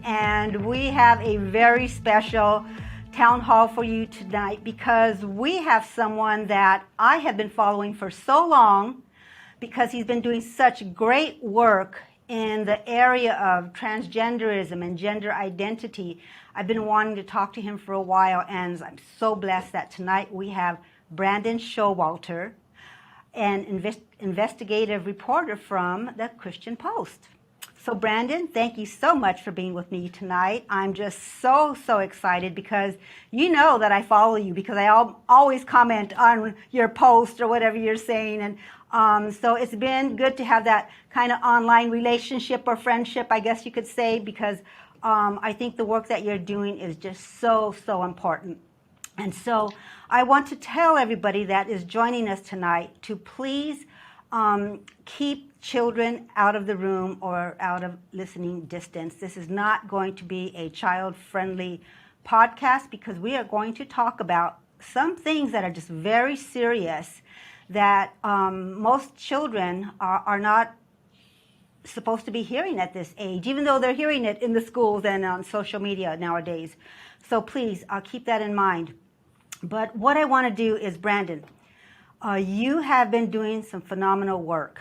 and we have a very special town hall for you tonight because we have someone that I have been following for so long because he's been doing such great work in the area of transgenderism and gender identity. I've been wanting to talk to him for a while, and I'm so blessed that tonight we have Brandon Showalter, an investigative reporter from the Christian Post. So Brandon, thank you so much for being with me tonight. I'm just so excited because you know that I follow you because I always comment on your post or whatever you're saying. And so it's been good to have that kind of online relationship or friendship, I guess you could say, because I think the work that you're doing is just so important. And so I want to tell everybody that is joining us tonight to please keep children out of the room or out of listening distance. This is not going to be a child-friendly podcast because we are going to talk about some things that are just very serious that most children are not supposed to be hearing at this age, even though they're hearing it in the schools and on social media nowadays. So please, keep that in mind. But what I want to do is, Brandon, you have been doing some phenomenal work.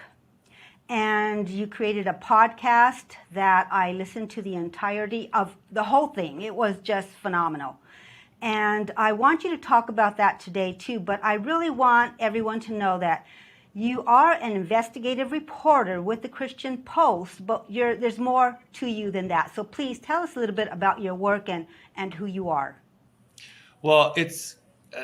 And you created a podcast that I listened to the entirety of the whole thing. It was just phenomenal. And I want you to talk about that today too, but I really want everyone to know that you are an investigative reporter with the Christian Post, but there's more to you than that. So please tell us a little bit about your work and who you are. Well, it's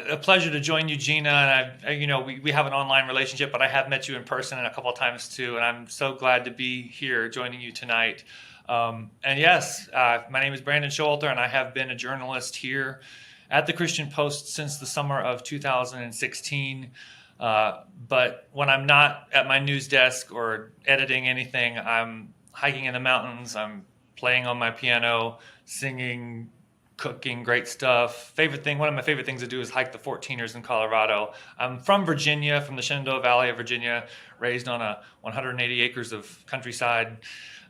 a pleasure to join you, Gina. And we have an online relationship, but I have met you in person a couple of times too. And I'm so glad to be here joining you tonight. And yes, my name is Brandon Showalter, and I have been a journalist here at the Christian Post since the summer of 2016. But when I'm not at my news desk or editing anything, I'm hiking in the mountains. I'm playing on my piano, singing, cooking great stuff. One of my favorite things to do is hike the 14ers in Colorado. I'm from Virginia, from the Shenandoah Valley of Virginia, raised on 180 acres of countryside.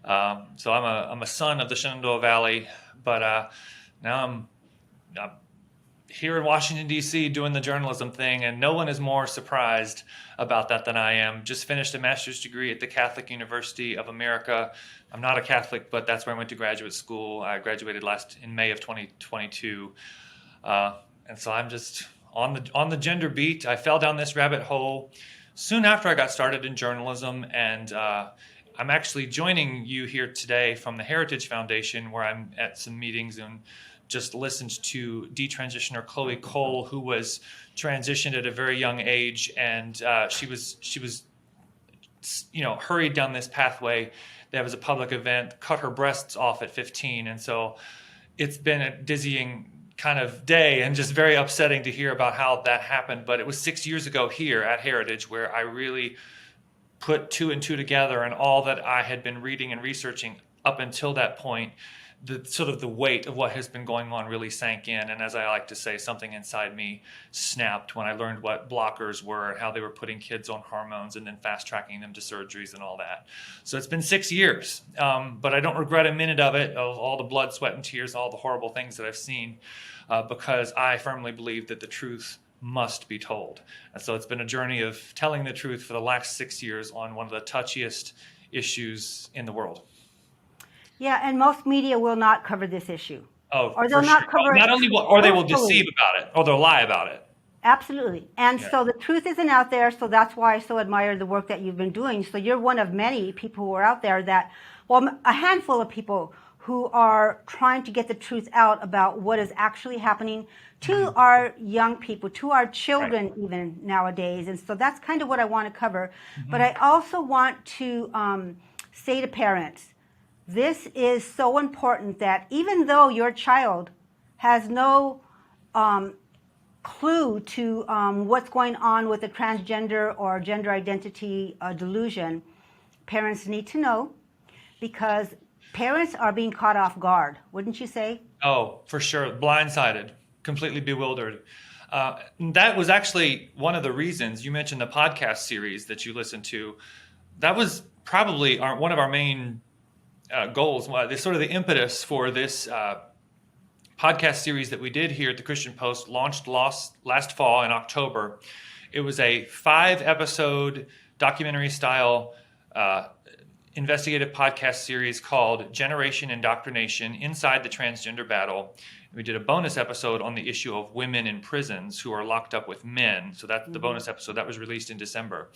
So I'm a son of the Shenandoah Valley, but now I'm here in Washington, D.C. doing the journalism thing, and no one is more surprised about that than I am. Just finished a master's degree at the Catholic University of America. I'm not a Catholic, but that's where I went to graduate school. I graduated in May of 2022. And so I'm just on the gender beat. I fell down this rabbit hole soon after I got started in journalism, and I'm actually joining you here today from the Heritage Foundation, where I'm at some meetings and just listened to detransitioner Chloe Cole, who was transitioned at a very young age, and she was hurried down this pathway. There was a public event, cut her breasts off at 15, and so it's been a dizzying kind of day and just very upsetting to hear about how that happened. But it was 6 years ago here at Heritage where I really put two and two together, and all that I had been reading and researching up until that point, the weight of what has been going on really sank in. And as I like to say, something inside me snapped when I learned what blockers were and how they were putting kids on hormones and then fast tracking them to surgeries and all that. So it's been 6 years, but I don't regret a minute of it, of all the blood, sweat, and tears, all the horrible things that I've seen, because I firmly believe that the truth must be told. And so it's been a journey of telling the truth for the last 6 years on one of the touchiest issues in the world. Yeah, and most media will not cover this issue. Oh, or they'll not cover it. Or they will deceive about it, or they'll lie about it. Absolutely. And so the truth isn't out there, so that's why I so admire the work that you've been doing. So you're one of many people who are out there a handful of people who are trying to get the truth out about what is actually happening to our young people, to our children even nowadays. And so that's kind of what I want to cover. But I also want to say to parents, this is so important that even though your child has no clue to what's going on with the transgender or gender identity delusion, parents need to know, because parents are being caught off guard, wouldn't you say? Oh, for sure. Blindsided, completely bewildered. That was actually one of the reasons you mentioned the podcast series that you listened to. That was probably one of our main goals, the impetus for this podcast series that we did here at the Christian Post, launched last fall in October. It was a 5-episode documentary-style investigative podcast series called Generation Indoctrination Inside the Transgender Battle. We did a bonus episode on the issue of women in prisons who are locked up with men. So that's the bonus episode that was released in December.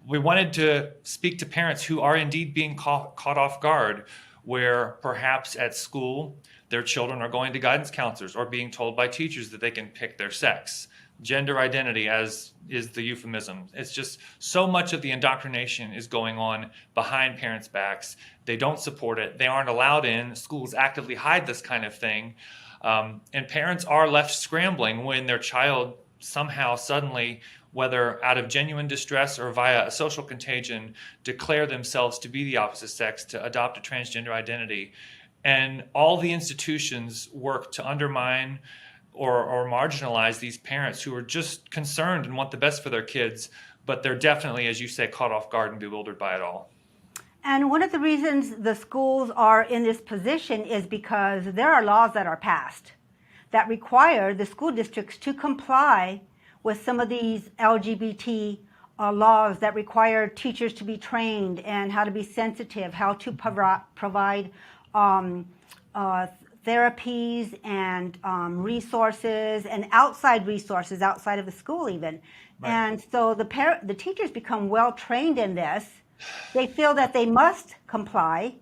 We wanted to speak to parents who are indeed being caught off guard, where perhaps at school their children are going to guidance counselors or being told by teachers that they can pick their sex. Gender identity, as is the euphemism. It's just so much of the indoctrination is going on behind parents' backs. They don't support it. They aren't allowed in. Schools actively hide this kind of thing. And parents are left scrambling when their child somehow suddenly, whether out of genuine distress or via a social contagion, declare themselves to be the opposite sex, to adopt a transgender identity. And all the institutions work to undermine or marginalize these parents who are just concerned and want the best for their kids, but they're definitely, as you say, caught off guard and bewildered by it all. And one of the reasons the schools are in this position is because there are laws that are passed that require the school districts to comply with some of these LGBT laws that require teachers to be trained and how to be sensitive, how to provide therapies and resources and outside resources outside of the school even. Right. And so the teachers become well trained in this. They feel that they must comply.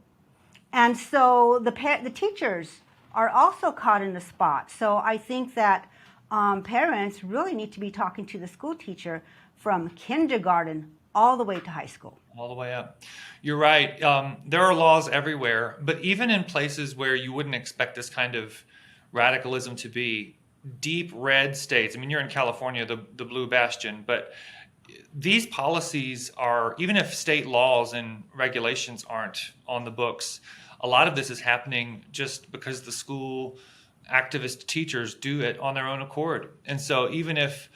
And so the teachers are also caught in the spot. So I think that parents really need to be talking to the school teacher from kindergarten all the way to high school. All the way up. You're right. There are laws everywhere, but even in places where you wouldn't expect this kind of radicalism to be, deep red states. I mean, you're in California, the blue bastion, but these policies are, even if state laws and regulations aren't on the books, a lot of this is happening just because the school activist teachers do it on their own accord. And so even if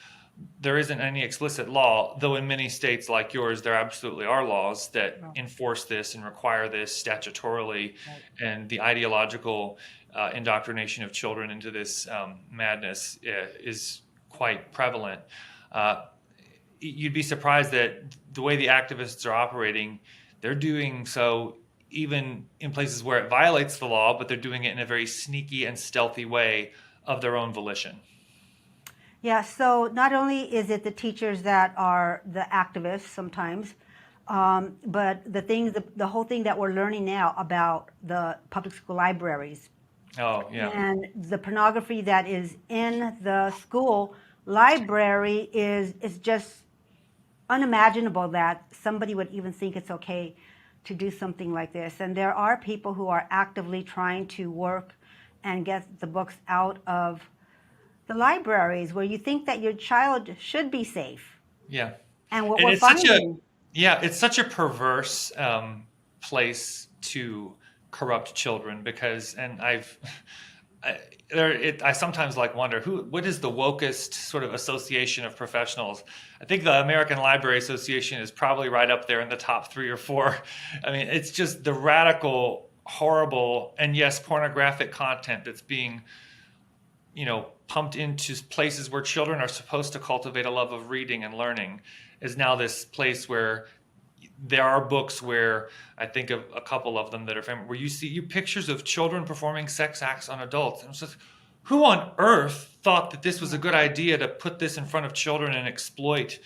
there isn't any explicit law, though in many states like yours, there absolutely are laws that enforce this and require this statutorily, and the ideological indoctrination of children into this madness is quite prevalent. You'd be surprised that the way the activists are operating, they're doing so even in places where it violates the law, but they're doing it in a very sneaky and stealthy way of their own volition. Yeah, so not only is it the teachers that are the activists sometimes, but the whole thing that we're learning now about the public school libraries. Oh, yeah. And the pornography that is in the school library is just unimaginable that somebody would even think it's okay to do something like this. And there are people who are actively trying to work and get the books out of the libraries where you think that your child should be safe. Yeah. And what we're finding... it's such a perverse place to corrupt children because, and I sometimes wonder what is the wokest sort of association of professionals. I think the American Library Association is probably right up there in the top 3 or 4. I mean, it's just the radical, horrible, and yes, pornographic content that's being, pumped into places where children are supposed to cultivate a love of reading and learning is now this place where there are books where I think of a couple of them that are famous, where you see pictures of children performing sex acts on adults. And it's just, who on earth thought that this was a good idea to put this in front of children and exploit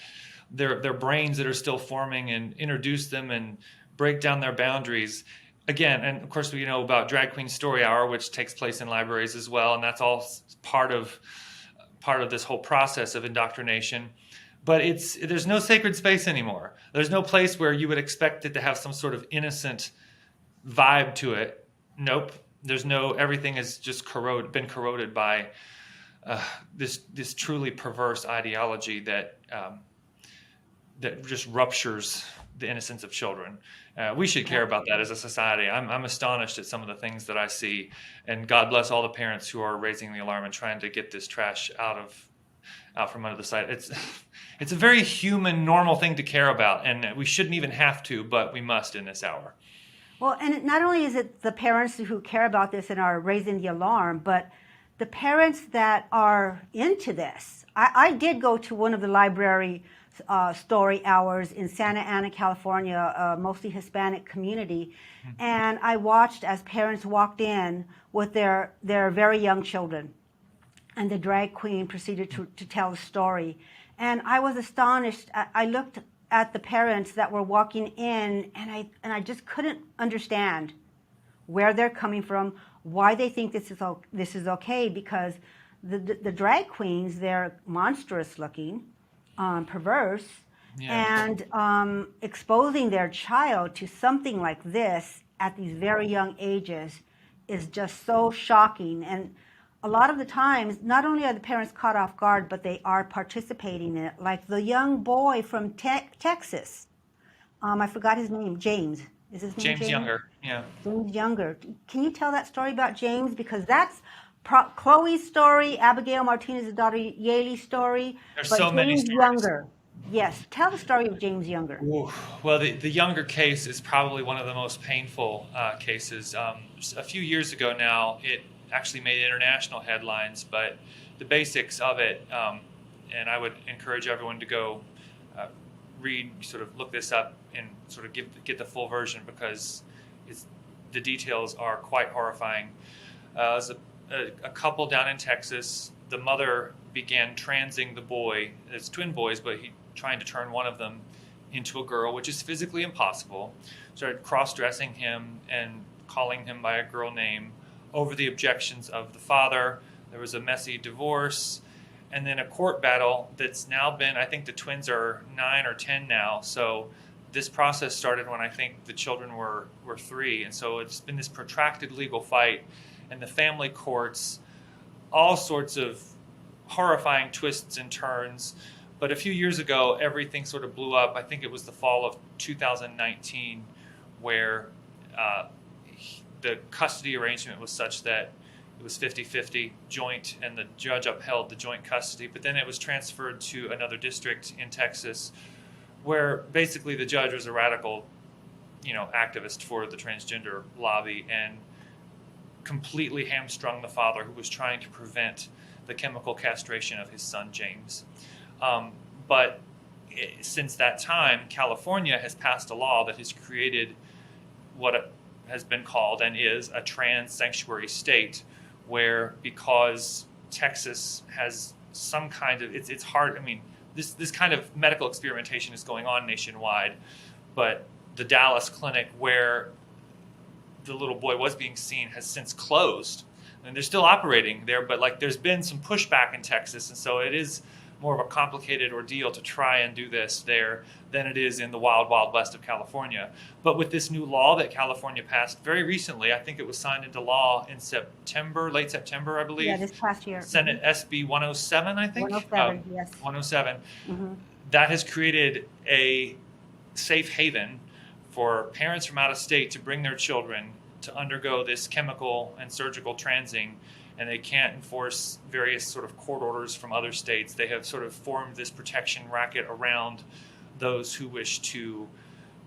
their brains that are still forming and introduce them and break down their boundaries? Again, and of course we know about Drag Queen Story Hour, which takes place in libraries as well, and that's all part of this whole process of indoctrination. But there's no sacred space anymore. There's no place where you would expect it to have some sort of innocent vibe to it. Nope. Everything has just been corroded by this truly perverse ideology that just ruptures the innocence of children. We should care about that as a society. I'm astonished at some of the things that I see, and God bless all the parents who are raising the alarm and trying to get this trash out from under the sight. It's a very human, normal thing to care about, and we shouldn't even have to, but we must in this hour. Well, and not only is it the parents who care about this and are raising the alarm, but the parents that are into this. I did go to one of the library story hours in Santa Ana, California, mostly Hispanic community, and I watched as parents walked in with their very young children, and the drag queen proceeded to tell the story. And I was astonished. I looked at the parents that were walking in, and I just couldn't understand where they're coming from, why they think this is okay, because the drag queens, they're monstrous looking, perverse, Yeah. and exposing their child to something like this at these very young ages is just so shocking. And a lot of the times, not only are the parents caught off guard, but they are participating in it. Like the young boy from Texas, I forgot his name, James. Is his name James James? Younger. Yeah. James Younger. Can you tell that story about James? Because that's Chloe's story, Abigail Martinez's daughter Yaley's story, There's but so many James stories. Younger. Yes, tell the story of James Younger. Ooh. Well, the Younger case is probably one of the most painful cases. A few years ago now, it actually made international headlines, but the basics of it, and I would encourage everyone to go read, sort of look this up and sort of get the full version, because the details are quite horrifying. As a couple down in Texas, the mother began transing the boy. It's twin boys, but he trying to turn one of them into a girl, which is physically impossible. Started cross-dressing him and calling him by a girl name over the objections of the father. There was a messy divorce, and then a court battle that's now been, I think the twins are 9 or 10 now. So this process started when I think the children were 3. And so it's been this protracted legal fight, and the family courts, all sorts of horrifying twists and turns. But a few years ago, everything sort of blew up. I think it was the fall of 2019, where the custody arrangement was such that it was 50-50 joint, and the judge upheld the joint custody. But then it was transferred to another district in Texas, where basically the judge was a radical, activist for the transgender lobby, and completely hamstrung the father, who was trying to prevent the chemical castration of his son James. But since that time, California has passed a law that has created what has been called and is a trans sanctuary state, where, because Texas has some kind of, it's hard, I mean, this kind of medical experimentation is going on nationwide, but the Dallas clinic where the little boy was being seen has since closed, and they're still operating there, but there's been some pushback in Texas, and so it is more of a complicated ordeal to try and do this there than it is in the wild, wild west of California. But with this new law that California passed very recently, I think it was signed into law in September, late September, I believe. Yeah, this past year. Senate SB 107, I think. 107, yes. 107. Mm-hmm. That has created a safe haven for parents from out of state to bring their children to undergo this chemical and surgical transing, and they can't enforce various sort of court orders from other states. They have sort of formed this protection racket around those who wish to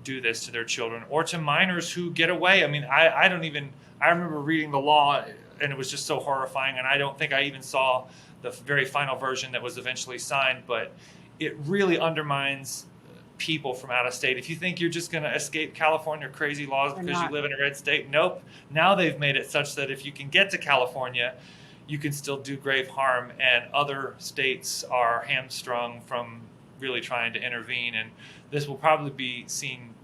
do this to their children, or to minors who get away. I mean, I remember reading the law, and it was just so horrifying, and I don't think I even saw the very final version that was eventually signed, but it really undermines people from out of state. If you think you're just going to escape California crazy laws because you live in a red state, nope. Now they've made it such that if you can get to California, you can still do grave harm, and other states are hamstrung from really trying to intervene. And this will probably be seen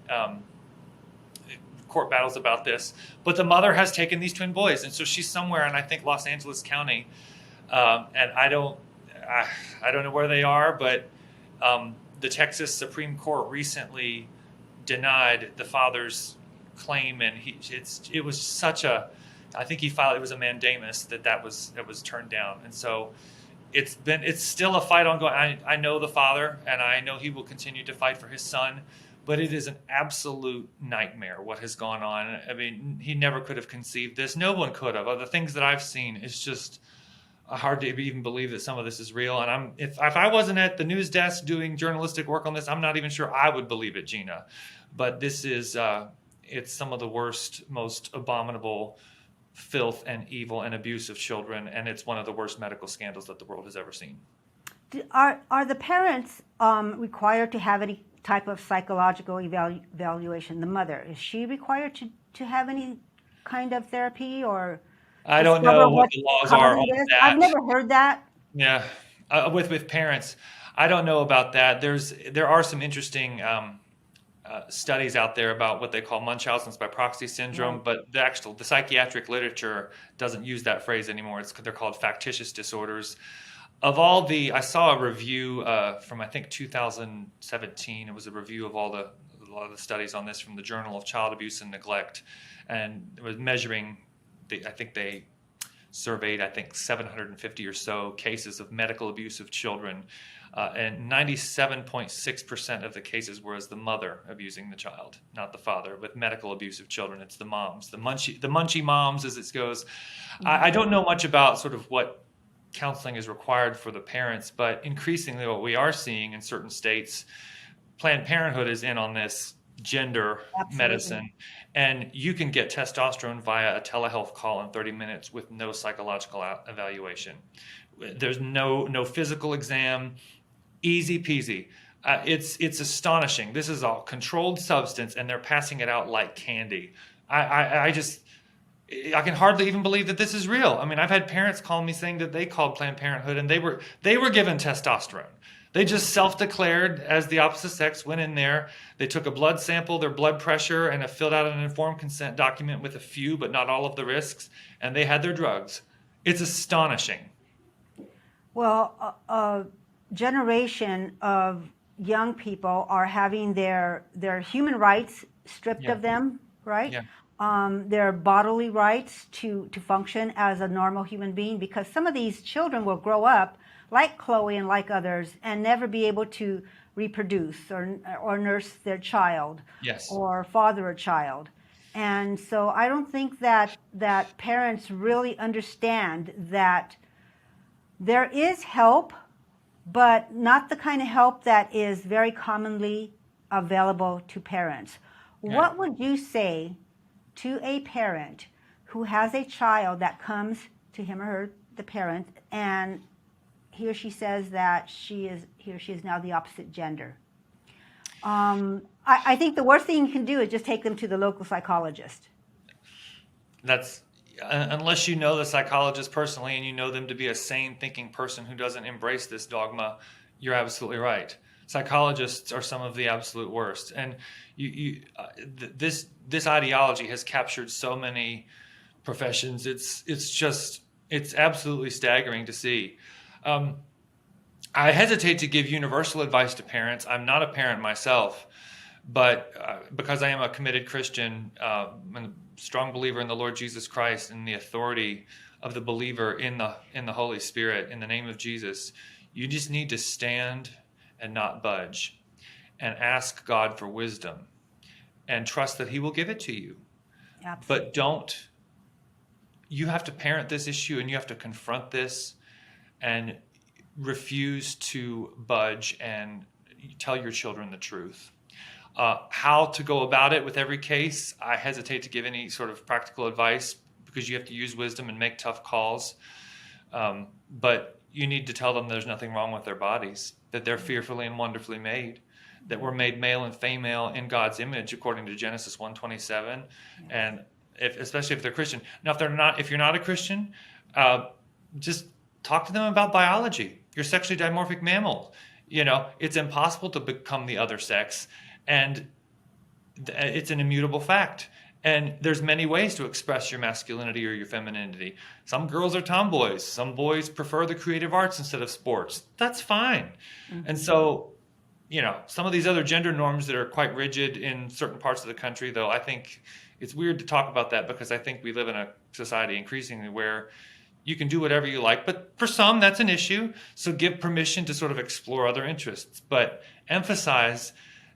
court battles about this. But the mother has taken these twin boys, and so she's somewhere in, I think, Los Angeles County, and I don't know where they are, but the Texas Supreme Court recently denied the father's claim, and it was such a, I think he filed, it was a mandamus that was turned down, and so it's still a fight ongoing. I know the father, and I know he will continue to fight for his son, but it is an absolute nightmare what has gone on. I mean, he never could have conceived this. No one could have. The things that I've seen, it's just hard to even believe that some of this is real. And if I wasn't at the news desk doing journalistic work on this, I'm not even sure I would believe it, Gina. But this is it's some of the worst, most abominable filth and evil and abuse of children, and it's one of the worst medical scandals that the world has ever seen. Are the parents required to have any type of psychological evaluation? The mother, is she required to have any kind of therapy or I don't discover know what what the laws are common on is? I've that. never heard that. Yeah, with parents, I don't know about that. There are some interesting studies out there about what they call Munchausen's by proxy syndrome, Right. but the psychiatric literature doesn't use that phrase anymore. They're called factitious disorders. I saw a review from I think 2017. It was a review of a lot of the studies on this from the Journal of Child Abuse and Neglect, and it was measuring. I think they surveyed 750 or so cases of medical abuse of children, and 97.6% of the cases were as the mother abusing the child, not the father. With medical abuse of children, it's the moms, the munchy moms, as it goes. I don't know much about sort of what counseling is required for the parents, but increasingly what we are seeing in certain states, Planned Parenthood is in on this gender Absolutely. medicine, and you can get testosterone via a telehealth call in 30 minutes with no psychological evaluation. There's no physical exam, easy peasy. It's astonishing. This is a controlled substance, and they're passing it out like candy. I can hardly even believe that this is real. I mean, I've had parents call me saying that they called Planned Parenthood and they were given testosterone. They just self-declared as the opposite sex, went in there. They took a blood sample, their blood pressure, and filled out an informed consent document with a few, but not all of the risks, and they had their drugs. It's astonishing. Well, a generation of young people are having their human rights stripped Yeah. of them, right? Yeah. Their bodily rights to function as a normal human being, because some of these children will grow up like Chloe and like others and never be able to reproduce or nurse their child. Yes. Or father a child. And so I don't think that parents really understand that there is help, but not the kind of help that is very commonly available to parents. Yeah. What would you say to a parent who has a child that comes to him or her, the parent, and he or she says that he or she is now the opposite gender? I think the worst thing you can do is just take them to the local psychologist. That's unless you know the psychologist personally and you know them to be a sane thinking person who doesn't embrace this dogma, you're absolutely right. Psychologists are some of the absolute worst, and this ideology has captured so many professions. It's absolutely staggering to see. I hesitate to give universal advice to parents. I'm not a parent myself, but because I am a committed Christian, and a strong believer in the Lord Jesus Christ and the authority of the believer in the Holy Spirit, in the name of Jesus, you just need to stand and not budge and ask God for wisdom and trust that He will give it to you. Absolutely. But you have to parent this issue and you have to confront this and refuse to budge and tell your children the truth. How to go about it with every case, I hesitate to give any sort of practical advice because you have to use wisdom and make tough calls. But you need to tell them there's nothing wrong with their bodies, that they're fearfully and wonderfully made, that we're made male and female in God's image according to Genesis 1:27, and especially if they're Christian. Now, if you're not a Christian, just talk to them about biology. You're sexually dimorphic mammal. It's impossible to become the other sex, and it's an immutable fact. And there's many ways to express your masculinity or your femininity. Some girls are tomboys. Some boys prefer the creative arts instead of sports. That's fine. Mm-hmm. And so, some of these other gender norms that are quite rigid in certain parts of the country, though, I think it's weird to talk about that because I think we live in a society increasingly where you can do whatever you like, but for some, that's an issue. So give permission to sort of explore other interests, but emphasize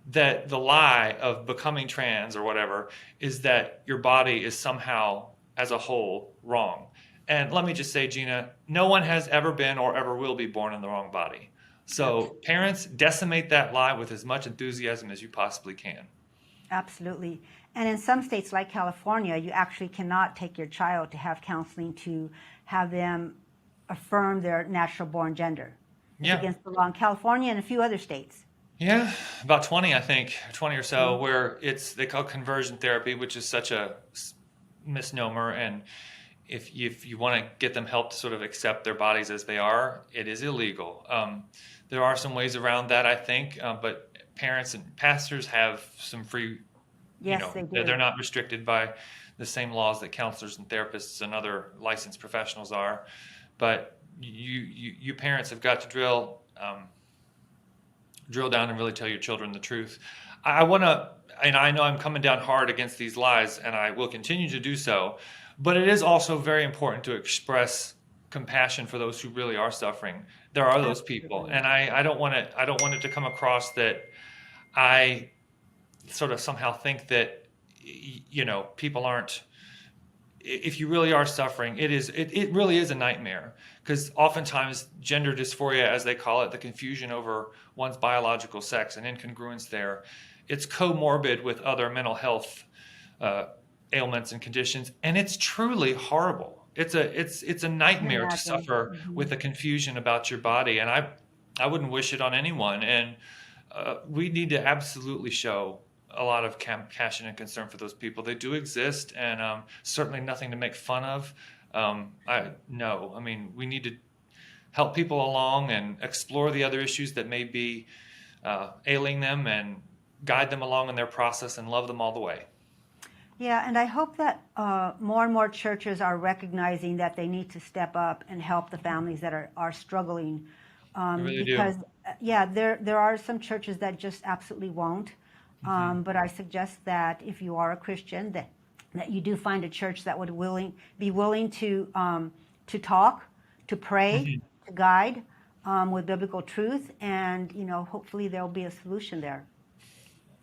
that the lie of becoming trans or whatever is that your body is somehow, as a whole, wrong. And let me just say, Gina, no one has ever been or ever will be born in the wrong body. So parents, decimate that lie with as much enthusiasm as you possibly can. Absolutely. And in some states like California, you actually cannot take your child to have counseling to have them affirm their natural born gender. It's Yeah. against the law in California and a few other states. Yeah, about 20, I think, 20 or so, Mhm. where they call conversion therapy, which is such a misnomer. And if you want to get them help to sort of accept their bodies as they are, it is illegal. There are some ways around that, I think, but parents and pastors have some free, Yes, they they're do. not restricted by the same laws that counselors and therapists and other licensed professionals are. But you parents have got to drill down and really tell your children the truth. I want to, and I know I'm coming down hard against these lies, and I will continue to do so, but it is also very important to express compassion for those who really are suffering. There are those people, Absolutely. and I don't want it to come across that I sort of somehow think that people aren't. If you really are suffering, it really is a nightmare, because oftentimes gender dysphoria, as they call it, the confusion over one's biological sex and incongruence there, it's comorbid with other mental health ailments and conditions, and it's truly horrible. It's a I can nightmare to imagine. suffer Mhm. with the confusion about your body, and I wouldn't wish it on anyone. And we need to absolutely show a lot of compassion and concern for those people. They do exist, and certainly nothing to make fun of. I mean, we need to help people along and explore the other issues that may be ailing them, and guide them along in their process, and love them all the way. Yeah, and I hope that more and more churches are recognizing that they need to step up and help the families that are struggling. I really do. Because, yeah, there are some churches that just absolutely won't. Hmm. But I suggest that if you are a Christian, that you do find a church that would be willing to talk, to pray, Hmm. to guide with biblical truth, and hopefully there'll be a solution there.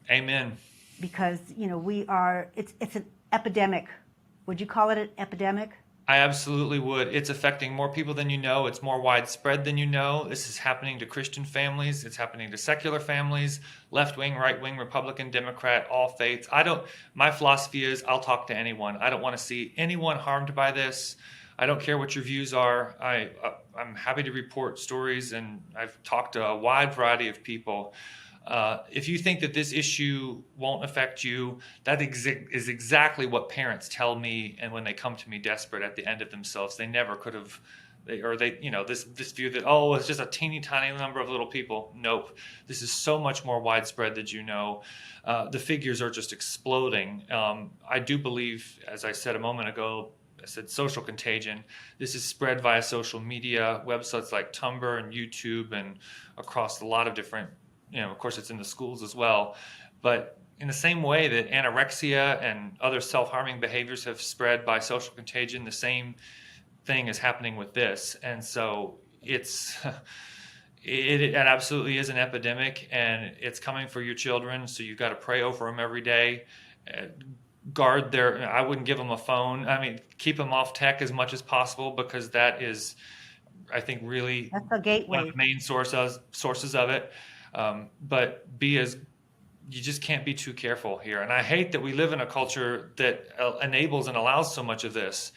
Amen. Because it's an epidemic. Would you call it an epidemic? I absolutely would. It's affecting more people than you know. It's more widespread than you know. This is happening to Christian families. It's happening to secular families, left wing, right wing, Republican, Democrat, all faiths. My philosophy is I'll talk to anyone. I don't want to see anyone harmed by this. I don't care what your views are. I'm happy to report stories, and I've talked to a wide variety of people. If you think that this issue won't affect you, that is exactly what parents tell me, and when they come to me desperate at the end of themselves, they never could have, this view that, oh, it's just a teeny tiny number of little people. Nope, this is so much more widespread than you know. The figures are just exploding. I do believe, as I said a moment ago, I said social contagion. This is spread via social media, websites like Tumblr and YouTube, and across a lot of different, of course, it's in the schools as well. But in the same way that anorexia and other self-harming behaviors have spread by social contagion, the same thing is happening with this. And so it absolutely is an epidemic, and it's coming for your children. So you've got to pray over them every day. Guard I wouldn't give them a phone. I mean, keep them off tech as much as possible, because that is, I think, really That's a one of the gateway. main sources of it. But you just can't be too careful here. And I hate that we live in a culture that enables and allows so much of this.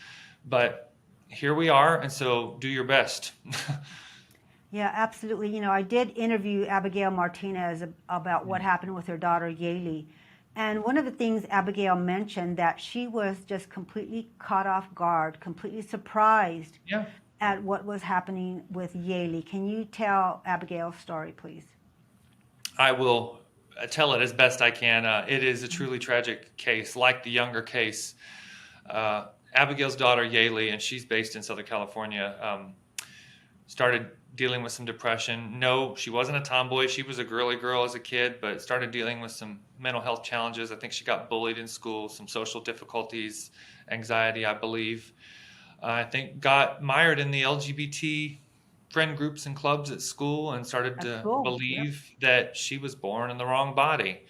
But here we are, and so do your best. Yeah, absolutely. I did interview Abigail Martinez about what happened with her daughter Yaley. And one of the things Abigail mentioned, that she was just completely caught off guard, completely surprised Yeah, at what was happening with Yaley. Can you tell Abigail's story, please? I will tell it as best I can. It is a truly tragic case, like the younger case. Abigail's daughter, Yaley, and she's based in Southern California, started dealing with some depression. No, she wasn't a tomboy. She was a girly girl as a kid, but started dealing with some mental health challenges. I think she got bullied in school, some social difficulties, anxiety, I believe. I think got mired in the LGBT friend groups and clubs at school, and started At to school. Yep. believe that she was born in the wrong body.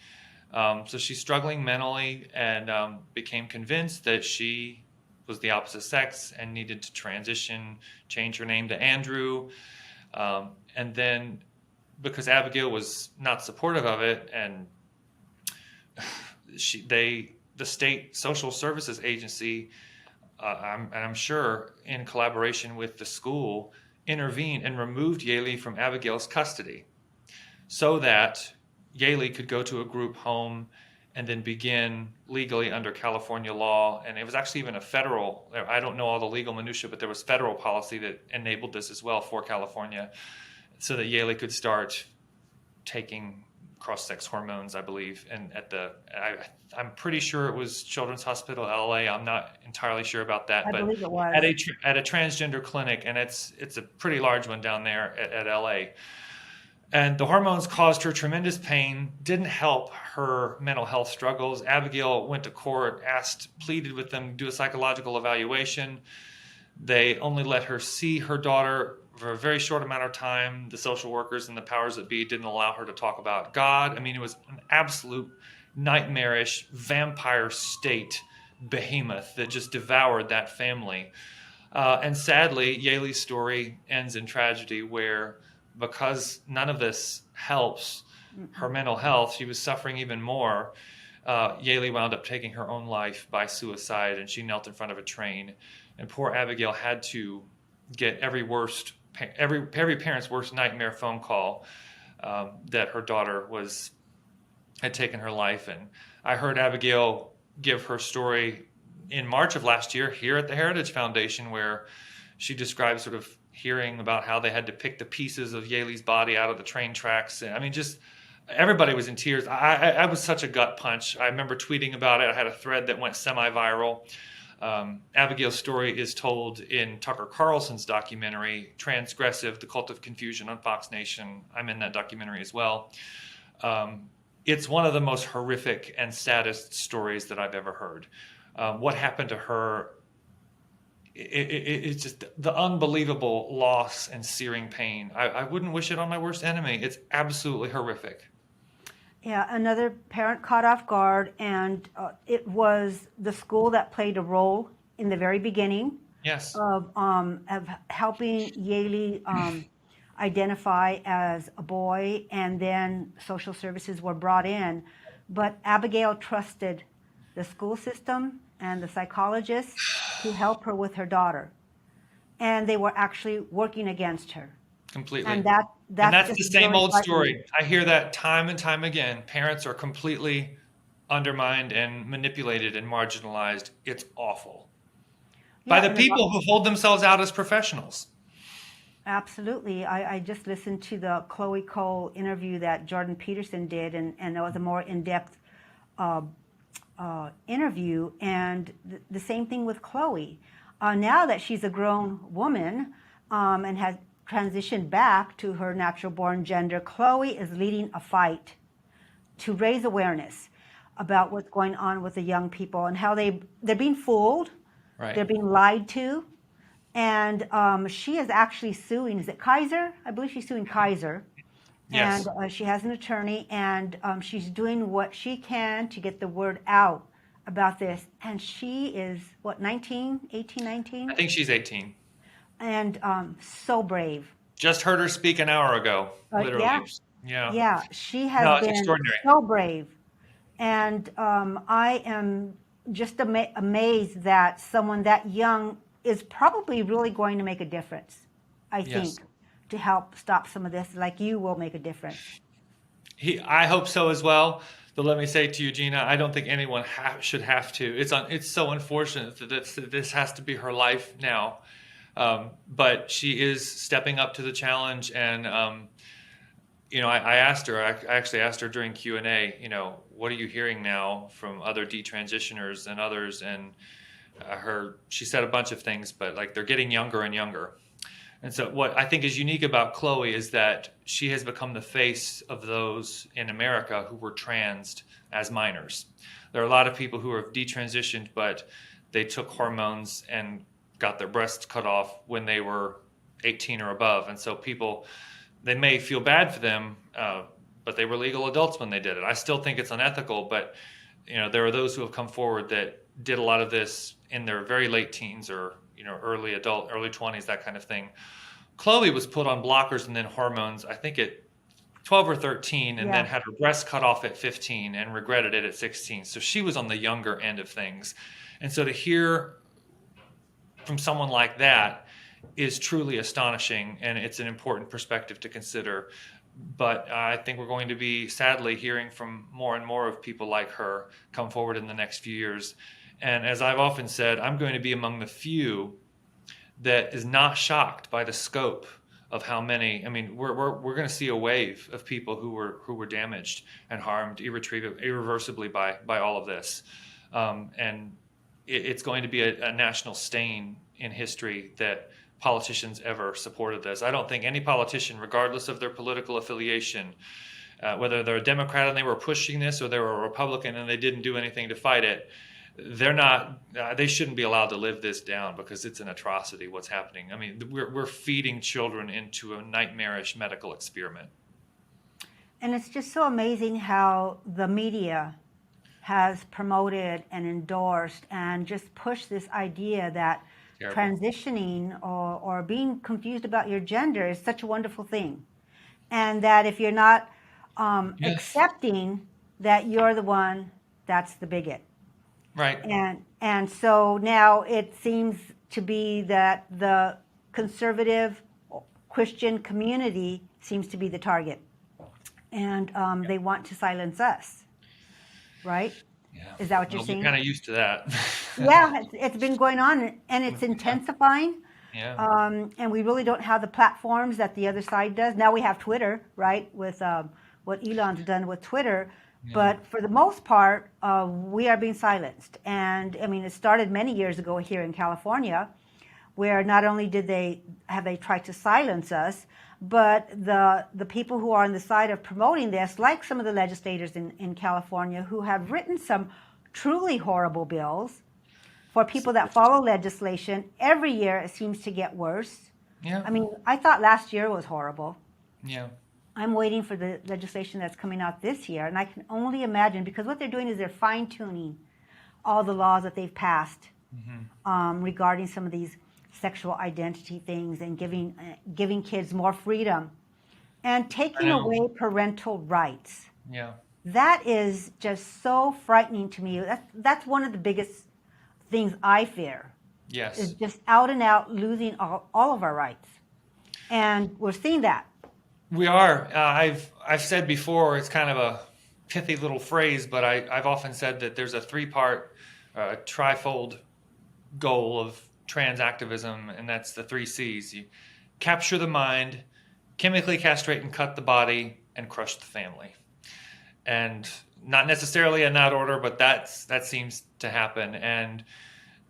So she's struggling mentally, and became convinced that she was the opposite sex and needed to transition, change her name to Andrew. And then, because Abigail was not supportive of it, and they the state social services agency, I'm sure in collaboration with the school, intervened and removed Yaley from Abigail's custody so that Yaley could go to a group home and then begin legally under California law. And it was actually even a federal, I don't know all the legal minutia, but there was federal policy that enabled this as well for California, so that Yaley could start taking cross-sex hormones, I believe. And I'm pretty sure it was Children's Hospital LA. I'm not entirely sure about that, I but believe it was. at a transgender clinic, and it's a pretty large one down there at LA. And the hormones caused her tremendous pain, didn't help her mental health struggles. Abigail went to court, pleaded with them to do a psychological evaluation. They only let her see her daughter for a very short amount of time. The social workers and the powers that be didn't allow her to talk about God. I mean, it was an absolute nightmarish vampire state behemoth that just devoured that family. And sadly, Yaley's story ends in tragedy, where because none of this helps her mental health, she was suffering even more. Yaley wound up taking her own life by suicide, and she knelt in front of a train. And poor Abigail had to get every parent's worst nightmare phone call that her daughter had taken her life. And I heard Abigail give her story in March of last year here at the Heritage Foundation, where she described sort of hearing about how they had to pick the pieces of Yaley's body out of the train tracks. And I mean, just everybody was in tears. I was such a gut punch. I remember tweeting about it. I had a thread that went semi-viral. Abigail's story is told in Tucker Carlson's documentary, Transgressive, The Cult of Confusion on Fox Nation. I'm in that documentary as well. It's one of the most horrific and saddest stories that I've ever heard. What happened to her, it's just the unbelievable loss and searing pain. I wouldn't wish it on my worst enemy. It's absolutely horrific. Yeah, another parent caught off guard, and it was the school that played a role in the very beginning. Yes. Of helping Yaley identify as a boy, and then social services were brought in. But Abigail trusted the school system and the psychologist to help her with her daughter, and they were actually working against her. Completely. And that's the same really old story. I hear that time and time again. Parents are completely undermined and manipulated and marginalized. It's awful. By the people who hold themselves out as professionals. Absolutely. I just listened to the Chloe Cole interview that Jordan Peterson did, and it was a more in-depth interview. And the same thing with Chloe. Now that she's a grown woman and has transitioned back to her natural-born gender, Chloe is leading a fight to raise awareness about what's going on with the young people and how they're being fooled, right. They're being lied to, and she is actually suing. Is it Kaiser? I believe she's suing Kaiser. Yes. And she has an attorney, and she's doing what she can to get the word out about this. And she is, what, 19, 18, 19? I think she's 18. And so brave. Just heard her speak an hour ago, literally. Yeah, she has been so brave. And I am just amazed that someone that young is probably really going to make a difference, I think, to help stop some of this, like you will make a difference. I hope so as well. But let me say to you, Gina, I don't think anyone should have to. It's so unfortunate that this has to be her life now. But she is stepping up to the challenge, and I asked her. I actually asked her during Q&A. What are you hearing now from other detransitioners and others? And she said a bunch of things, but like they're getting younger and younger. And so what I think is unique about Chloe is that she has become the face of those in America who were transed as minors. There are a lot of people who have detransitioned, but they took hormones and got their breasts cut off when they were 18 or above. And so they may feel bad for them, but they were legal adults when they did it. I still think it's unethical, but there are those who have come forward that did a lot of this in their very late teens or early 20s, that kind of thing. Chloe was put on blockers and then hormones, I think at 12 or 13 and then Yeah. had her breast cut off at 15 and regretted it at 16. So she was on the younger end of things. And so to hear from someone like that is truly astonishing, and it's an important perspective to consider. But I think we're going to be sadly hearing from more and more of people like her come forward in the next few years. And as I've often said, I'm going to be among the few that is not shocked by the scope of how many. I mean, we're going to see a wave of people who were damaged and harmed irreversibly by all of this, and it's going to be a national stain in history that politicians ever supported this. I don't think any politician, regardless of their political affiliation, whether they're a Democrat and they were pushing this, or they were a Republican and they didn't do anything to fight it, they shouldn't be allowed to live this down, because it's an atrocity what's happening. I mean, we're feeding children into a nightmarish medical experiment. And it's just so amazing how the media has promoted and endorsed and just pushed this idea that Terrible. transitioning or being confused about your gender is such a wonderful thing. And that if you're not Yes. accepting, that you're the one that's the bigot. Right. And so now it seems to be that the conservative Christian community seems to be the target. And they want to silence us, right? Yeah. Is that what you're We're saying? kind of used to that. Yeah, it's been going on, and it's intensifying. Yeah. And we really don't have the platforms that the other side does. Now we have Twitter, right, with what Elon's done with Twitter. Yeah. But for the most part, we are being silenced. And I mean, it started many years ago here in California, where not only did they tried to silence us, but the people who are on the side of promoting this, like some of the legislators in California who have written some truly horrible bills for people that follow legislation, every year it seems to get worse. Yeah. I mean, I thought last year was horrible. Yeah. I'm waiting for the legislation that's coming out this year, and I can only imagine, because what they're doing is they're fine-tuning all the laws that they've passed regarding some of these sexual identity things, and giving kids more freedom and taking away parental rights. Yeah. That is just so frightening to me. That's one of the biggest things I fear. Yes. Is just out and out losing all of our rights, and we're seeing that. We are. I've said before, it's kind of a pithy little phrase, but I've often said that there's a three-part, trifold goal of trans activism, and that's the 3 C's. You capture the mind, chemically castrate and cut the body, and crush the family. And not necessarily in that order, but that seems to happen. And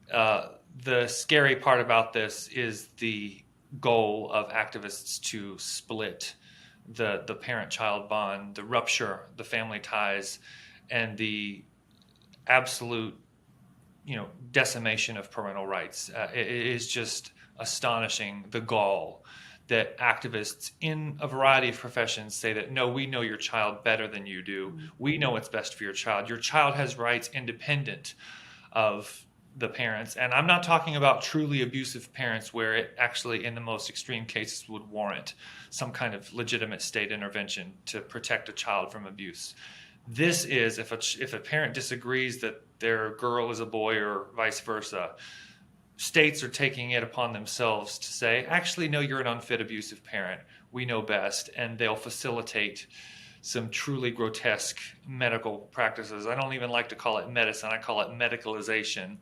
the scary part about this is the goal of activists to split the parent-child bond, the rupture the family ties, and the absolute, decimation of parental rights. It is just astonishing, the gall that activists in a variety of professions say that, no, we know your child better than you do. We know what's best for your child. Your child has rights independent of the parents. And I'm not talking about truly abusive parents where it actually, in the most extreme cases, would warrant some kind of legitimate state intervention to protect a child from abuse. This is if a parent disagrees that their girl is a boy or vice versa, states are taking it upon themselves to say, actually, no, you're an unfit abusive parent. We know best. And they'll facilitate some truly grotesque medical practices. I don't even like to call it medicine. I call it medicalization.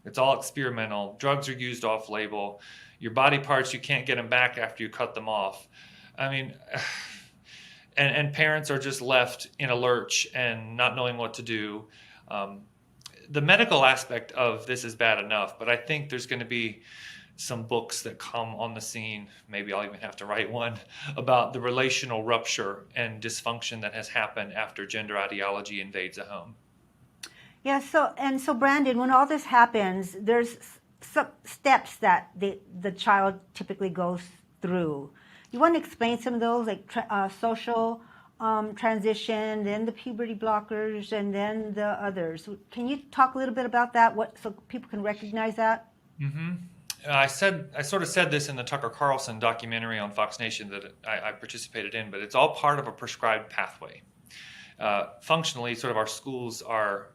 It's all experimental. Drugs are used off label. Your body parts, you can't get them back after you cut them off. I mean, and parents are just left in a lurch and not knowing what to do. The medical aspect of this is bad enough, but I think there's going to be some books that come on the scene, maybe I'll even have to write one, about the relational rupture and dysfunction that has happened after gender ideology invades a home. Yeah, so Brandon, when all this happens, there's some steps that the child typically goes through. You want to explain some of those, like social transition, then the puberty blockers, and then the others. Can you talk a little bit about that, so people can recognize that? Mm-hmm. I sort of said this in the Tucker Carlson documentary on Fox Nation that I participated in, but it's all part of a prescribed pathway. Functionally, sort of our schools are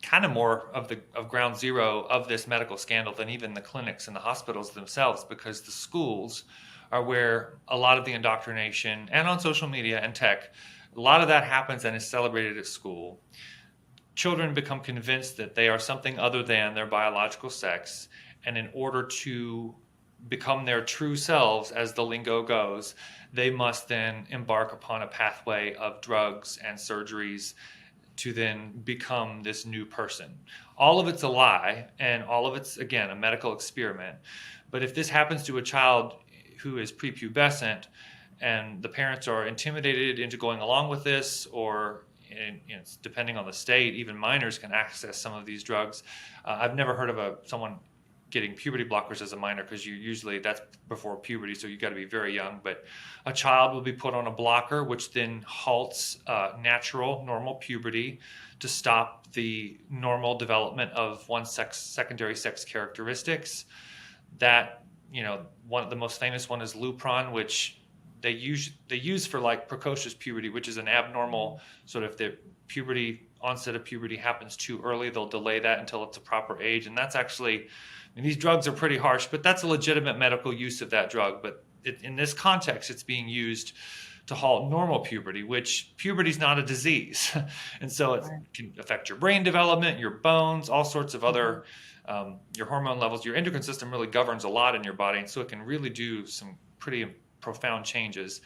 kind of more of ground zero of this medical scandal than even the clinics and the hospitals themselves, because the schools are where a lot of the indoctrination, and on social media and tech, a lot of that happens and is celebrated at school. Children become convinced that they are something other than their biological sex, and in order to become their true selves, as the lingo goes, they must then embark upon a pathway of drugs and surgeries to then become this new person. All of it's a lie, and all of it's, again, a medical experiment. But if this happens to a child who is prepubescent and the parents are intimidated into going along with this, or depending on the state, even minors can access some of these drugs. I've never heard of someone getting puberty blockers as a minor, because that's before puberty, so you've got to be very young. But a child will be put on a blocker, which then halts normal puberty to stop the normal development of one's secondary sex characteristics. That, one of the most famous one is Lupron, which they use for like precocious puberty, which is an abnormal sort of the onset of puberty happens too early. They'll delay that until it's a proper age, and that's actually. These drugs are pretty harsh, but that's a legitimate medical use of that drug. But in this context, it's being used to halt normal puberty, which puberty is not a disease. And so it can affect your brain development, your bones, all sorts of other, your hormone levels. Your endocrine system really governs a lot in your body, and so it can really do some pretty profound changes.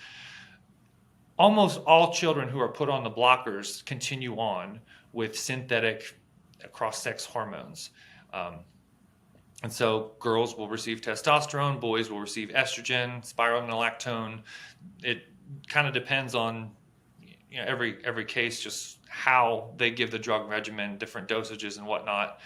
Almost all children who are put on the blockers continue on with synthetic cross-sex hormones. And so girls will receive testosterone, boys will receive estrogen, spironolactone. It kind of depends on every case, just how they give the drug regimen, different dosages and whatnot.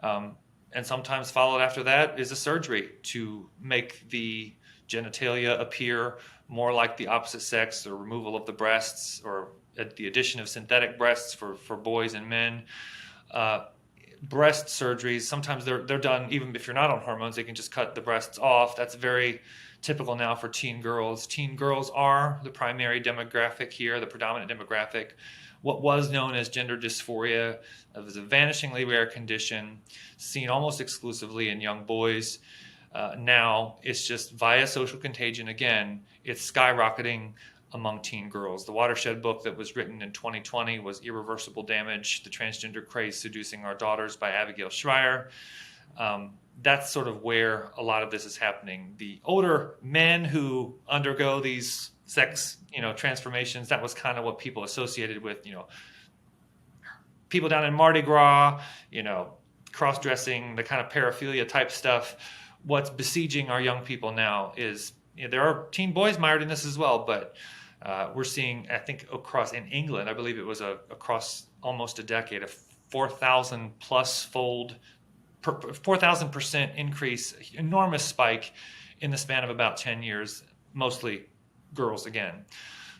And sometimes followed after that is a surgery to make the genitalia appear more like the opposite sex, or removal of the breasts, or the addition of synthetic breasts for boys and men. Breast surgeries, sometimes they're done even if you're not on hormones. They can just cut the breasts off. That's very typical now for teen girls. Teen girls are the primary demographic here, the predominant demographic. What was known as gender dysphoria is a vanishingly rare condition seen almost exclusively in young boys. Now it's just via social contagion. Again, it's skyrocketing among teen girls. The Watershed book that was written in 2020 was Irreversible Damage, The Transgender Craze Seducing Our Daughters by Abigail Schreier. That's sort of where a lot of this is happening. The older men who undergo these sex, transformations, that was kind of what people associated with, people down in Mardi Gras, cross-dressing, the kind of paraphilia type stuff. What's besieging our young people now is, there are teen boys mired in this as well, but we're seeing, I think, in England, I believe it was across almost a decade, a 4,000 plus fold, 4,000% increase, enormous spike in the span of about 10 years, mostly girls again.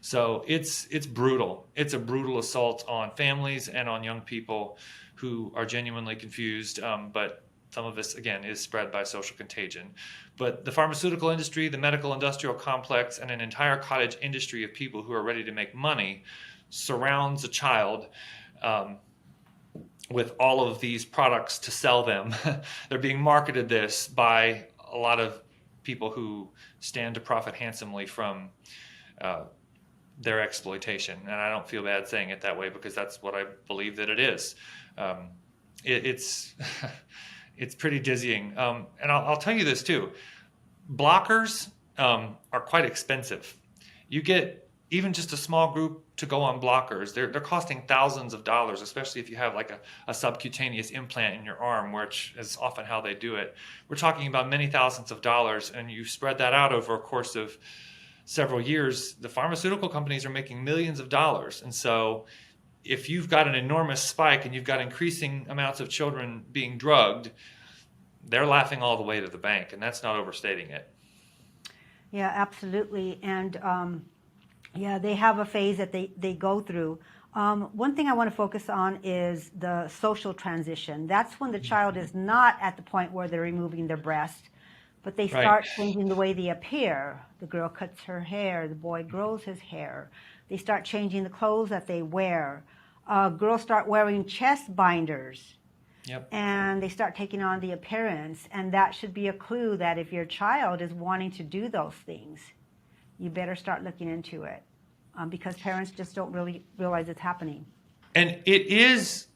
So it's brutal. It's a brutal assault on families and on young people who are genuinely confused, but some of this, again, is spread by social contagion. But the pharmaceutical industry, the medical industrial complex, and an entire cottage industry of people who are ready to make money surrounds a child with all of these products to sell them. They're being marketed this by a lot of people who stand to profit handsomely from their exploitation. And I don't feel bad saying it that way, because that's what I believe that it is. It's pretty dizzying. And I'll tell you this too. Blockers are quite expensive. You get even just a small group to go on blockers. They're costing thousands of dollars, especially if you have like a subcutaneous implant in your arm, which is often how they do it. We're talking about many thousands of dollars, and you spread that out over a course of several years. The pharmaceutical companies are making millions of dollars. And so if you've got an enormous spike and you've got increasing amounts of children being drugged, they're laughing all the way to the bank, and that's not overstating it. Yeah, absolutely. And they have a phase that they go through. One thing I want to focus on is the social transition. That's when the child is not at the point where they're removing their breast, but they Right. start changing the way they appear. The girl cuts her hair, the boy grows his hair. They start changing the clothes that they wear. Girls start wearing chest binders. Yep. And they start taking on the appearance. And that should be a clue that if your child is wanting to do those things, you better start looking into it. Because parents just don't really realize it's happening. And it's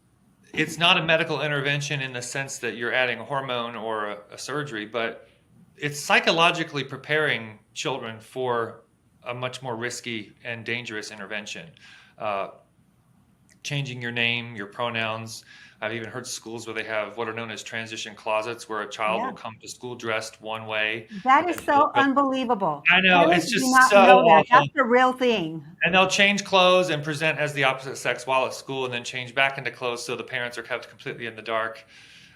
not a medical intervention in the sense that you're adding a hormone or a surgery, but it's psychologically preparing children for a much more risky and dangerous intervention. Changing your name, your pronouns. I've even heard schools where they have what are known as transition closets, where a child will come to school dressed one way. That is so unbelievable. I know, Parents it's just do not so know that. awful. That's the real thing. And they'll change clothes and present as the opposite sex while at school, and then change back into clothes, so the parents are kept completely in the dark.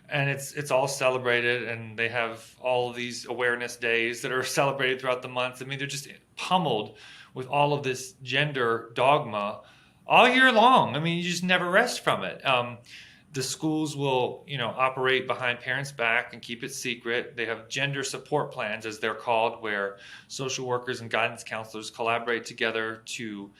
And it's all celebrated, and they have all of these awareness days that are celebrated throughout the month. I mean, they're just pummeled with all of this gender dogma all year long. I mean, you just never rest from it. The schools will, operate behind parents' back and keep it secret. They have gender support plans, as they're called, where social workers and guidance counselors collaborate together to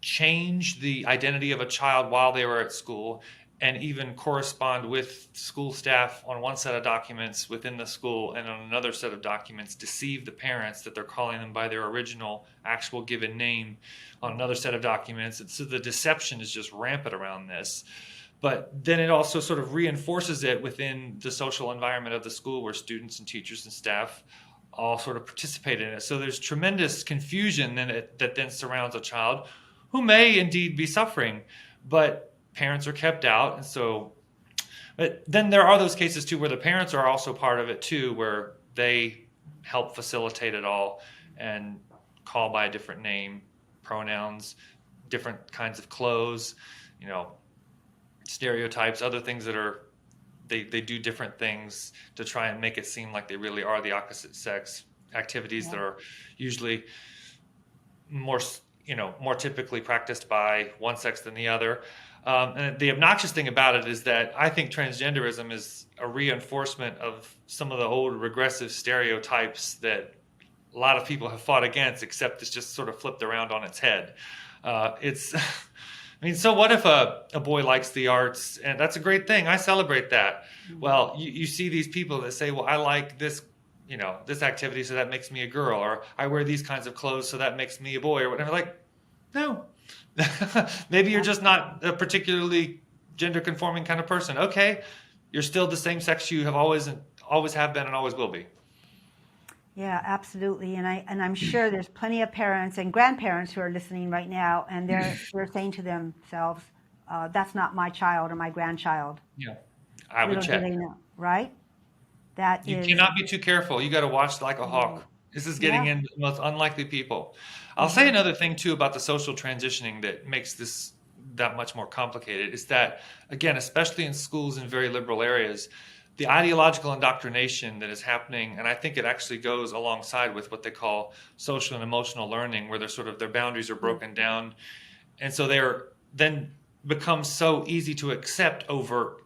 change the identity of a child while they were at school, and even correspond with school staff on one set of documents within the school, and on another set of documents deceive the parents that they're calling them by their original actual given name on another set of documents. And so the deception is just rampant around this. But then it also sort of reinforces it within the social environment of the school, where students and teachers and staff all sort of participate in it. So there's tremendous confusion that then surrounds a child who may indeed be suffering, but parents are kept out. And so, but then there are those cases too where the parents are also part of it too, where they help facilitate it all and call by a different name, pronouns, different kinds of clothes, stereotypes, other things that are, they do different things to try and make it seem like they really are the opposite sex. Activities that are usually more typically practiced by one sex than the other. And the obnoxious thing about it is that I think transgenderism is a reinforcement of some of the old regressive stereotypes that a lot of people have fought against, except it's just sort of flipped around on its head. So what if a boy likes the arts, and that's a great thing. I celebrate that. Mm-hmm. Well, you see these people that say, well, I like this, this activity, so that makes me a girl, or I wear these kinds of clothes, so that makes me a boy, or whatever. Like, no. Maybe you're just not a particularly gender conforming kind of person. Okay, you're still the same sex you have always have been and always will be. Yeah, absolutely. And I'm sure there's plenty of parents and grandparents who are listening right now, and they're saying to themselves, that's not my child or my grandchild. Yeah, I would check. Do they know, right? You cannot be too careful. You got to watch like a hawk. This is getting into the most unlikely people. I'll say another thing too about the social transitioning that makes this that much more complicated is that, again, especially in schools in very liberal areas, the ideological indoctrination that is happening, and I think it actually goes alongside with what they call social and emotional learning, where their boundaries are broken down, and so they're then become so easy to accept over,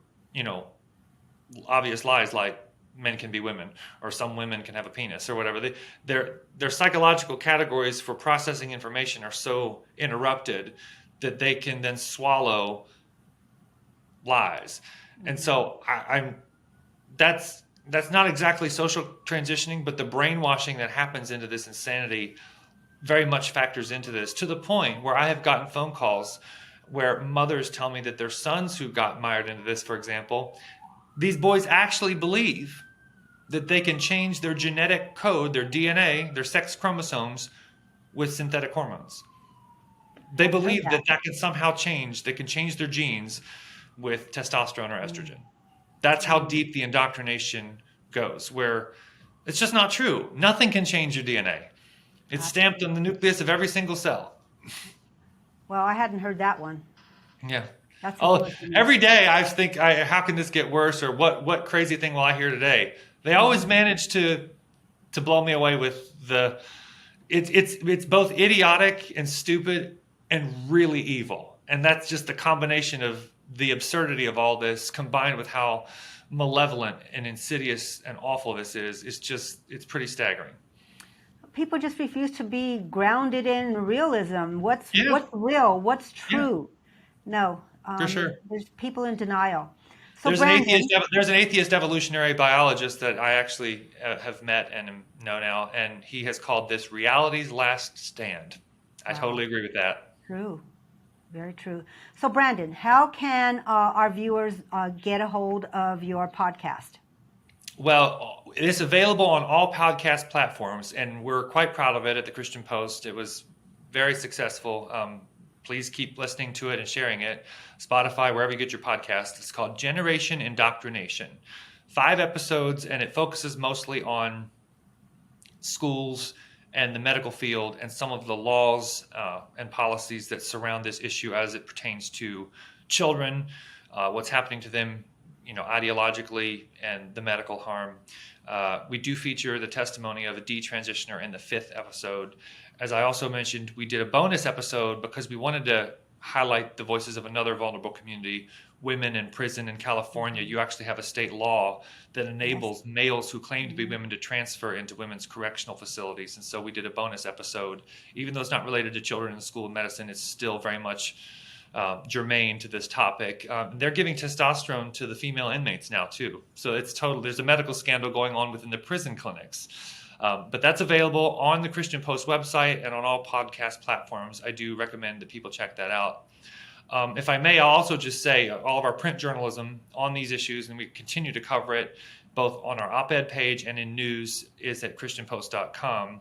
obvious lies like men can be women, or some women can have a penis, or whatever. Their psychological categories for processing information are so interrupted that they can then swallow lies, and so that's not exactly social transitioning, but the brainwashing that happens into this insanity very much factors into this, to the point where I have gotten phone calls where mothers tell me that their sons who got mired into this, for example, these boys actually believe that they can change their genetic code, their DNA, their sex chromosomes with synthetic hormones. They believe that can somehow change. They can change their genes with testosterone or estrogen. That's how deep the indoctrination goes, where it's just not true. Nothing can change your DNA. It's stamped on the nucleus of every single cell. Well, I hadn't heard that one. Yeah. Every day I think, how can this get worse, or what crazy thing will I hear today? They always manage to blow me away with it's both idiotic and stupid and really evil. And that's just the combination of the absurdity of all this combined with how malevolent and insidious and awful this is. It's pretty staggering. People just refuse to be grounded in realism. What's Yeah, real? What's yeah, true? No, for sure. there's people in denial. So Brandon, There's an atheist evolutionary biologist that I actually have met and know now, and he has called this reality's last stand. I wow, totally agree with that. true, very true. So Brandon, how can our viewers get a hold of your podcast? Well, it's available on all podcast platforms, and we're quite proud of it at the Christian Post. It was very successful. Please keep listening to it and sharing it. Spotify, wherever you get your podcast. It's called Generation Indoctrination. 5 episodes, and it focuses mostly on schools and the medical field and some of the laws and policies that surround this issue as it pertains to children, what's happening to them, ideologically, and the medical harm. We do feature the testimony of a detransitioner in the 5th episode. As I also mentioned, we did a bonus episode because we wanted to highlight the voices of another vulnerable community, women in prison in California. You actually have a state law that enables males who claim to be women to transfer into women's correctional facilities. And so we did a bonus episode. Even though it's not related to children in the School of Medicine, it's still very much germane to this topic. They're giving testosterone to the female inmates now too. So there's a medical scandal going on within the prison clinics. But that's available on the Christian Post website and on all podcast platforms. I do recommend that people check that out. If I may, I'll also just say all of our print journalism on these issues, and we continue to cover it both on our op-ed page and in news, is at christianpost.com.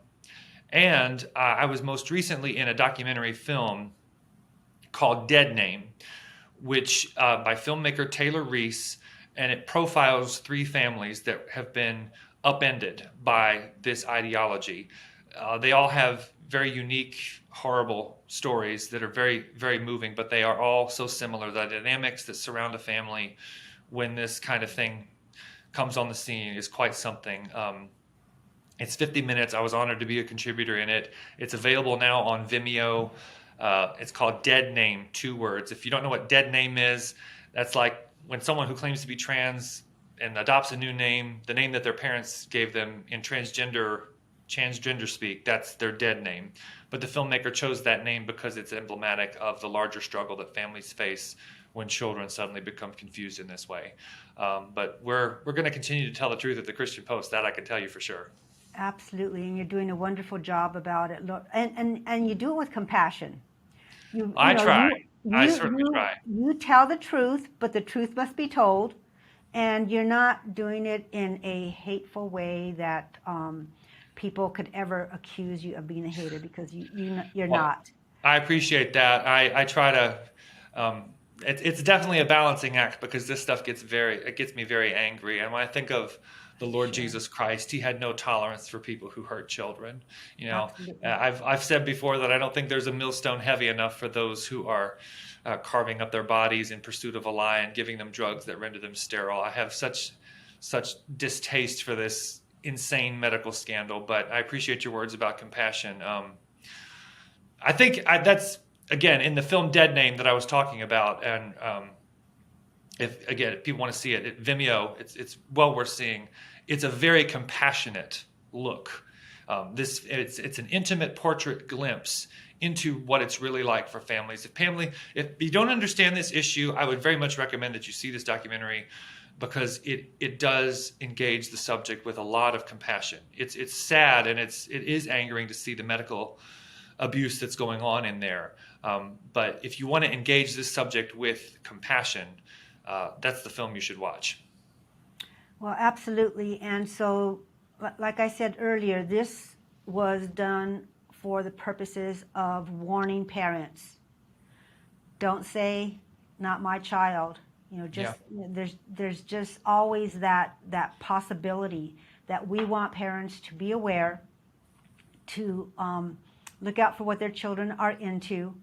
And I was most recently in a documentary film called Dead Name, which by filmmaker Taylor Reese, and it profiles 3 families that have been upended by this ideology. They all have very unique, horrible stories that are very, very moving, but they are all so similar. The dynamics that surround a family when this kind of thing comes on the scene is quite something. It's 50 minutes. I was honored to be a contributor in it. It's available now on Vimeo. It's called Dead Name, 2 words. If you don't know what Dead Name is, that's like when someone who claims to be trans and adopts a new name, the name that their parents gave them in transgender speak, that's their dead name. But the filmmaker chose that name because it's emblematic of the larger struggle that families face when children suddenly become confused in this way. But we're going to continue to tell the truth at the Christian Post. That I can tell you for sure. Absolutely, and you're doing a wonderful job about it. Look, and you do it with compassion. I try. I certainly try. You tell the truth, but the truth must be told. And you're not doing it in a hateful way that people could ever accuse you of being a hater, because you're not. I appreciate that. I try to. It's definitely a balancing act, because this stuff gets me very angry. And when I think of the Lord Jesus Christ, he had no tolerance for people who hurt children. I've said before that I don't think there's a millstone heavy enough for those who are carving up their bodies in pursuit of a lie and giving them drugs that render them sterile. I have such distaste for this insane medical scandal, but I appreciate your words about compassion. I think that's, again, in the film Dead Name that I was talking about, and if people want to see it, at Vimeo, it's well worth seeing. It's a very compassionate look. It's an intimate portrait glimpse into what it's really like for families. If you don't understand this issue, I would very much recommend that you see this documentary, because it does engage the subject with a lot of compassion. It's sad, and it is angering to see the medical abuse that's going on in there. But if you want to engage this subject with compassion, that's the film you should watch. Well, absolutely. And so, like I said earlier, this was done for the purposes of warning parents. Don't say, "Not my child." There's just always that possibility that we want parents to be aware, to look out for what their children are into,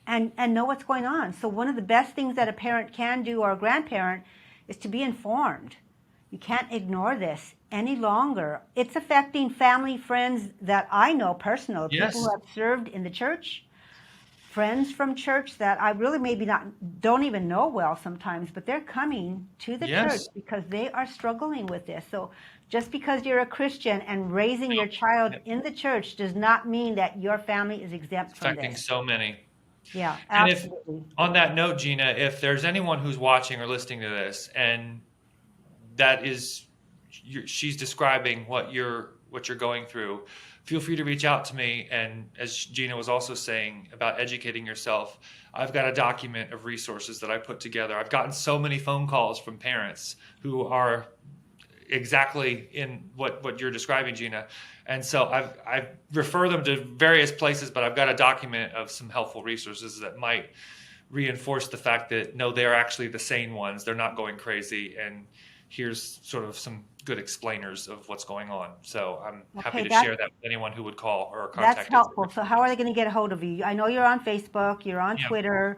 and know what's going on. So one of the best things that a parent can do, or a grandparent, is to be informed. You can't ignore this any longer. It's affecting family, friends that I know personally, Yes. people who have served in the church. friends from church that I really maybe don't even know well sometimes, but they're coming to the church Yes. because they are struggling with this. So just because you're a Christian and raising your child in the church does not mean that your family is exempt from Affecting this. so many. Yeah, And if, absolutely. on that note, Gina, if there's anyone who's watching or listening to this, and that is, she's describing what you're going through, feel free to reach out to me. And as Gina was also saying about educating yourself, I've got a document of resources that I put together. I've gotten so many phone calls from parents who are exactly in what you're describing, Gina. And so I refer them to various places, but I've got a document of some helpful resources that might reinforce the fact that, no, they're actually the sane ones. They're not going crazy. And here's sort of some good explainers of what's going on. So I'm happy to share that with anyone who would call or contact us. That's helpful. So how are they going to get a hold of you? I know you're on Facebook, you're on Twitter.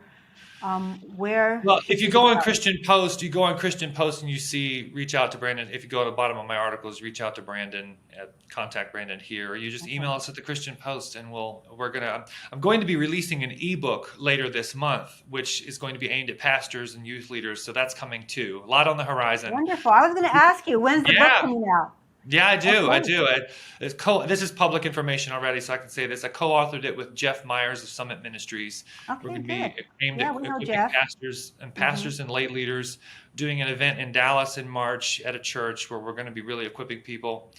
Where? Well, if you go on Christian Post, and you see reach out to Brandon. If you go to the bottom of my articles, reach out to Brandon, contact Brandon here, or you just email us at the Christian Post, and I'm going to be releasing an ebook later this month, which is going to be aimed at pastors and youth leaders. So that's coming too. A lot on the horizon. Wonderful. I was going to ask you, when's the book coming out? Yeah, I do. This is public information already, so I can say this. I co-authored it with Jeff Myers of Summit Ministries. Okay, We're going to good. be aimed at equipping pastors and lay leaders, doing an event in Dallas in March at a church where we're going to be really equipping people.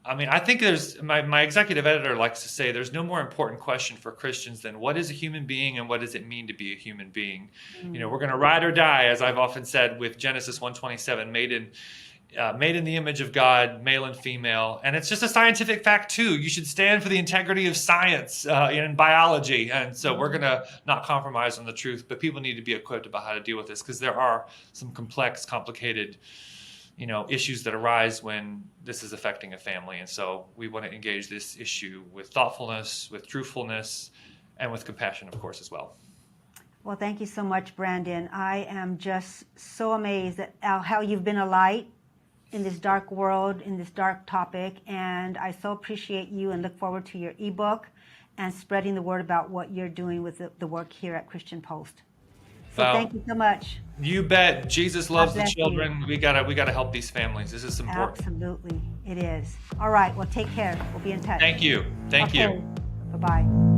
I mean, I think there's my executive editor likes to say there's no more important question for Christians than what is a human being and what does it mean to be a human being. You know, we're going to ride or die, as I've often said, with Genesis 1:27, made in the image of God, male and female. And it's just a scientific fact, too. You should stand for the integrity of science in biology. And so we're going to not compromise on the truth, but people need to be equipped about how to deal with this because there are some complex, complicated, issues that arise when this is affecting a family. And so we want to engage this issue with thoughtfulness, with truthfulness, and with compassion, of course, as well. Well, thank you so much, Brandon. I am just so amazed at how you've been a light in this dark world, in this dark topic, and I so appreciate you and look forward to your ebook and spreading the word about what you're doing with the work here at Christian Post. So thank you so much. You bet. Jesus loves the children. We gotta help these families. This is important. Absolutely, it is. All right, well, take care. We'll be in touch. Thank you. Thank you. Bye-bye.